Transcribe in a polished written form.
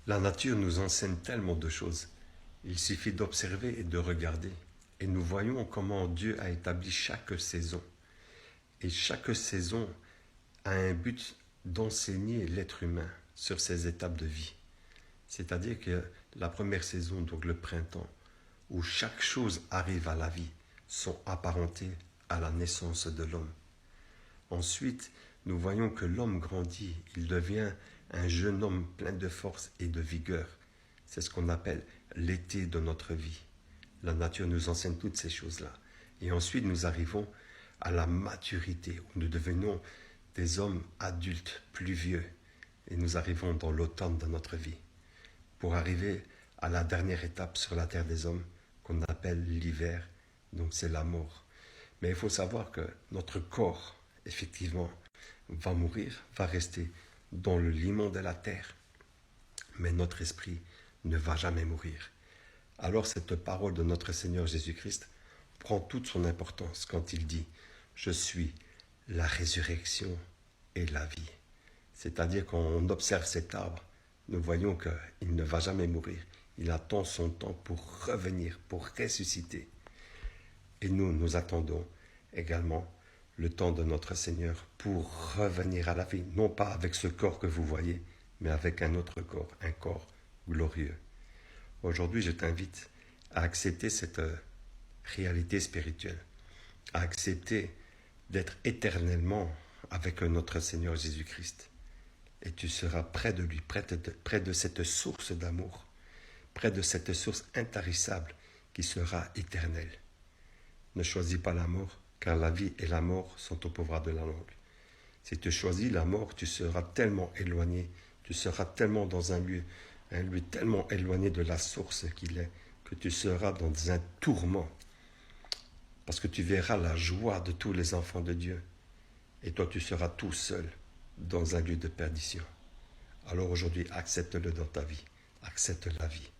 La nature nous enseigne tellement de choses. Il suffit d'observer et de regarder. Et nous voyons comment Dieu a établi chaque saison. Et chaque saison a un but d'enseigner l'être humain sur ses étapes de vie. C'est-à-dire que la première saison, donc le printemps, où chaque chose arrive à la vie, sont apparentées à la naissance de l'homme. Ensuite, nous voyons que l'homme grandit, il devient un jeune homme plein de force et de vigueur. C'est ce qu'on appelle l'été de notre vie. La nature nous enseigne toutes ces choses-là. Et ensuite, nous arrivons à la maturité, où nous devenons des hommes adultes, plus vieux. Et nous arrivons dans l'automne de notre vie, pour arriver à la dernière étape sur la terre des hommes, qu'on appelle l'hiver, donc c'est la mort. Mais il faut savoir que notre corps, effectivement, va mourir, va rester dans le limon de la terre, mais notre esprit ne va jamais mourir. Alors cette parole de notre Seigneur Jésus-Christ prend toute son importance quand il dit « Je suis la résurrection et la vie ». C'est-à-dire qu'on observe cet arbre, nous voyons qu'il ne va jamais mourir. Il attend son temps pour revenir, pour ressusciter. Et nous attendons également le temps de notre Seigneur pour revenir à la vie, non pas avec ce corps que vous voyez, mais avec un autre corps, un corps glorieux. Aujourd'hui, je t'invite à accepter cette réalité spirituelle, à accepter d'être éternellement avec notre Seigneur Jésus-Christ. Et tu seras près de lui, près de cette source d'amour, près de cette source intarissable qui sera éternelle. Ne choisis pas la mort, car la vie et la mort sont au pouvoir de la langue. Si tu choisis la mort, tu seras tellement éloigné, tu seras tellement dans un lieu tellement éloigné de la source qu'il est, que tu seras dans un tourment. Parce que tu verras la joie de tous les enfants de Dieu. Et toi, tu seras tout seul dans un lieu de perdition. Alors aujourd'hui, accepte-le dans ta vie. Accepte la vie.